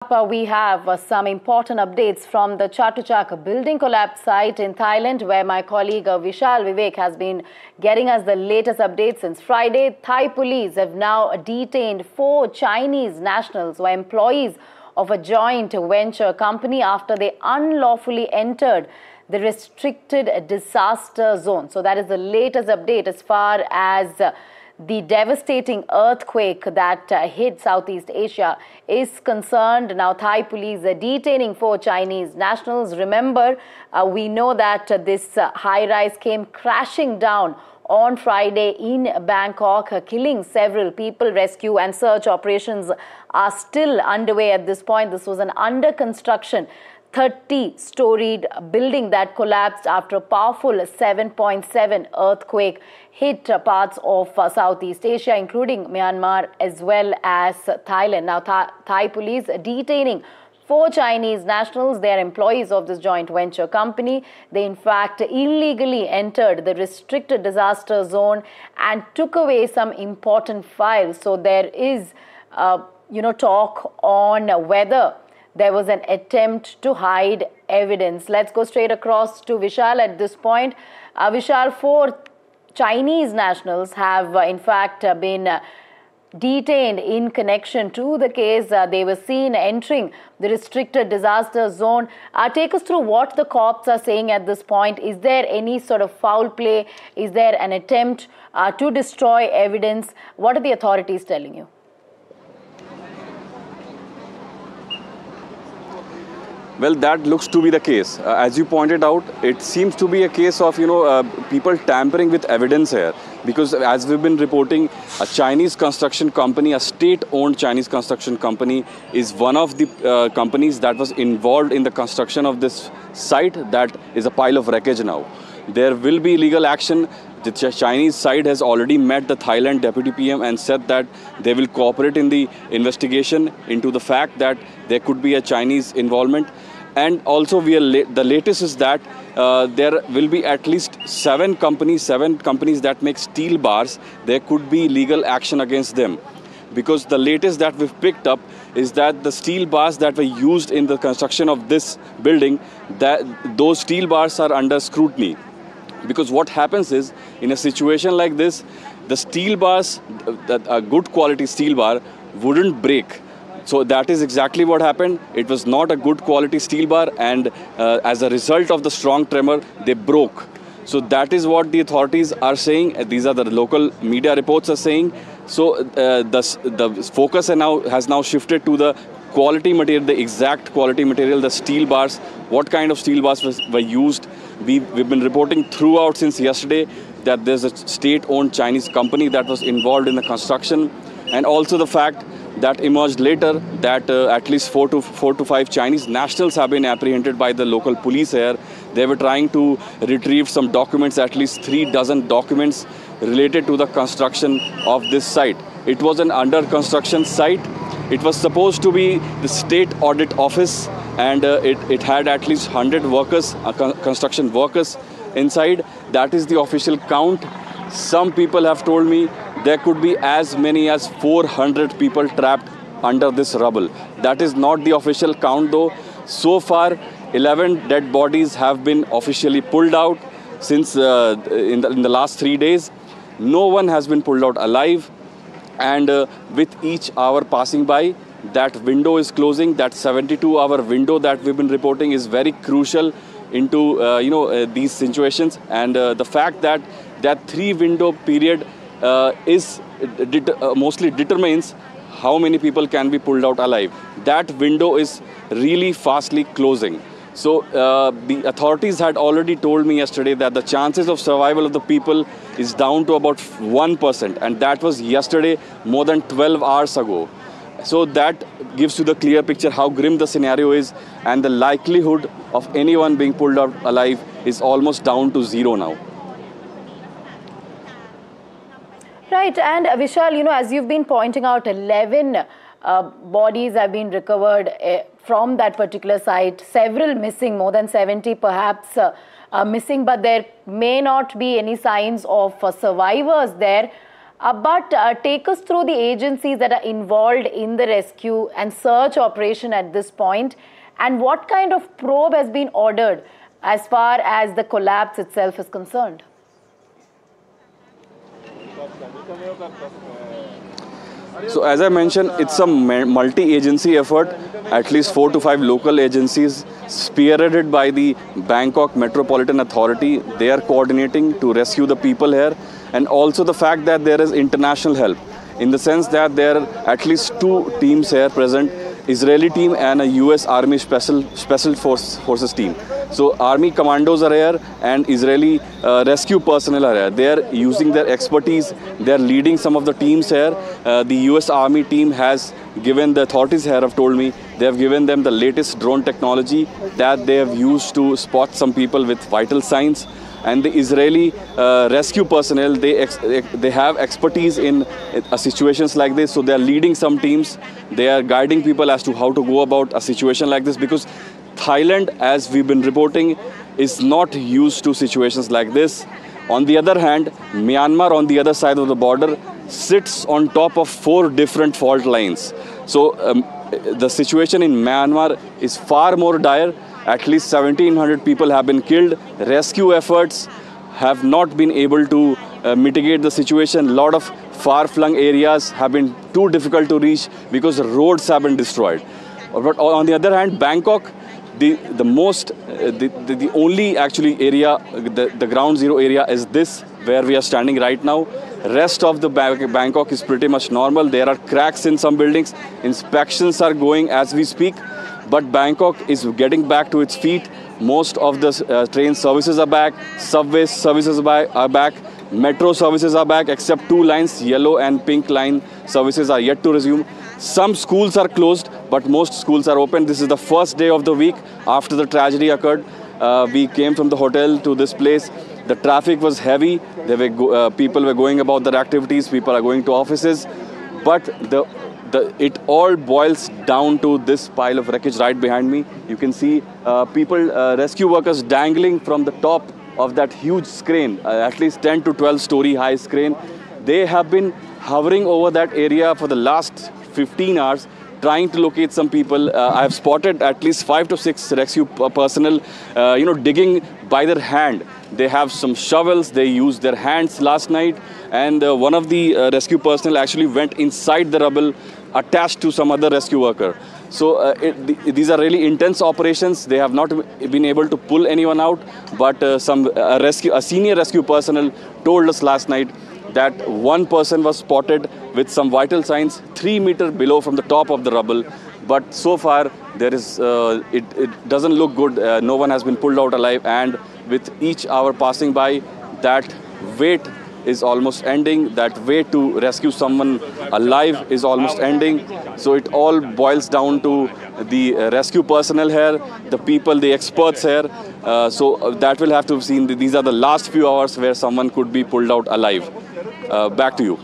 We have some important updates from the Chatuchak building collapse site in Thailand, where my colleague Vishal Vivek has been getting us the latest updates since Friday. Thai police have now detained 4 Chinese nationals who are employees of a joint venture company after they unlawfully entered the restricted disaster zone. So that is the latest update as far as the devastating earthquake that hit Southeast Asia is concerned. Now, Thai police are detaining 4 Chinese nationals. Remember, we know that this high-rise came crashing down on Friday in Bangkok, killing several people. Rescue and search operations are still underway at this point. This was an under-construction 30-storied building that collapsed after a powerful 7.7 earthquake hit parts of Southeast Asia, including Myanmar as well as Thailand. Now, Thai police detaining 4 Chinese nationals. They are employees of this joint venture company. They, in fact, illegally entered the restricted disaster zone and took away some important files. So there is, talk on whether there was an attempt to hide evidence. Let's go straight across to Vishal at this point. Vishal, 4 Chinese nationals have, in fact, been detained in connection to the case. They were seen entering the restricted disaster zone. Take us through what the cops are saying at this point. Is there any sort of foul play? Is there an attempt to destroy evidence? What are the authorities telling you? Well, that looks to be the case. As you pointed out, it seems to be a case of, people tampering with evidence here. Because as we've been reporting, a Chinese construction company, a state-owned Chinese construction company, is one of the companies that was involved in the construction of this site that is a pile of wreckage now. There will be legal action. The Chinese side has already met the Thailand Deputy PM and said that they will cooperate in the investigation into the fact that there could be a Chinese involvement. And also, the latest is that there will be at least 7 companies that make steel bars. There could be legal action against them. Because the latest that we've picked up is that the steel bars that were used in the construction of this building, those steel bars are under scrutiny. Because what happens is, in a situation like this, the steel bars, a good quality steel bar, wouldn't break. So that is exactly what happened. It was not a good quality steel bar, and as a result of the strong tremor, they broke. So that is what the authorities are saying. These are the local media reports are saying. So the focus has now shifted to the quality material, the exact quality material, the steel bars. What kind of steel bars were used? We've been reporting throughout since yesterday that there's a state-owned Chinese company that was involved in the construction, and also the fact that emerged later that at least 4 to 5 Chinese nationals have been apprehended by the local police here. They were trying to retrieve some documents, at least 3 dozen documents related to the construction of this site. It was an under construction site. It was supposed to be the state audit office, and it had at least 100 workers, construction workers inside. That is the official count. Some people have told me there could be as many as 400 people trapped under this rubble. That is not the official count though. So far, 11 dead bodies have been officially pulled out since in the last 3 days. No one has been pulled out alive. And with each hour passing by, that window is closing. That 72-hour window that we've been reporting is very crucial into these situations. And the fact that that 3-window period mostly determines how many people can be pulled out alive. That window is really fastly closing. So the authorities had already told me yesterday that the chances of survival of the people is down to about 1%. And that was yesterday, more than 12 hours ago. So that gives you the clear picture how grim the scenario is. And the likelihood of anyone being pulled out alive is almost down to 0 now. Right. And Vishal, as you've been pointing out, 11 bodies have been recovered from that particular site. Several missing, more than 70 perhaps missing, but there may not be any signs of survivors there. But take us through the agencies that are involved in the rescue and search operation at this point, and what kind of probe has been ordered as far as the collapse itself is concerned. So as I mentioned, it's a multi-agency effort. At least 4 to 5 local agencies spearheaded by the Bangkok Metropolitan Authority. They are coordinating to rescue the people here. And also the fact that there is international help, in the sense that there are at least 2 teams here present, Israeli team and a US Army Special Forces team. So Army commandos are here and Israeli rescue personnel are here. They are using their expertise. They are leading some of the teams here. The US Army team has given, the authorities here have told me, they have given them the latest drone technology that they have used to spot some people with vital signs. And the Israeli rescue personnel, they have expertise in situations like this, so they are leading some teams. They are guiding people as to how to go about a situation like this, because Thailand, as we've been reporting, is not used to situations like this. On the other hand, Myanmar, on the other side of the border, sits on top of 4 different fault lines. So the situation in Myanmar is far more dire. At least 1,700 people have been killed. Rescue efforts have not been able to mitigate the situation. A lot of far-flung areas have been too difficult to reach because roads have been destroyed. But on the other hand, Bangkok, the only actually area, the ground zero area is this, where we are standing right now. Rest of the Bangkok is pretty much normal. There are cracks in some buildings. Inspections are going as we speak. But Bangkok is getting back to its feet. Most of the train services are back. Subway services are back. Metro services are back, except 2 lines, yellow and pink line services are yet to resume. Some schools are closed, but most schools are open. This is the first day of the week after the tragedy occurred. We came from the hotel to this place. The traffic was heavy. People were going about their activities. People are going to offices. But it all boils down to this pile of wreckage right behind me. You can see rescue workers dangling from the top of that huge crane, at least 10 to 12 story high crane. They have been hovering over that area for the last 15 hours, trying to locate some people. I have spotted at least 5 to 6 rescue personnel, digging by their hand. They have some shovels. They used their hands last night. And one of the rescue personnel actually went inside the rubble, attached to some other rescue worker. So these are really intense operations. They have not been able to pull anyone out, but a senior rescue personnel told us last night that one person was spotted with some vital signs 3 meters below from the top of the rubble. But so far, there is it doesn't look good. No one has been pulled out alive, and with each hour passing by, that wait is almost ending. That way to rescue someone alive is almost ending. So it all boils down to the rescue personnel here, the people, the experts here. So that will have to be seen. These are the last few hours where someone could be pulled out alive. Back to you.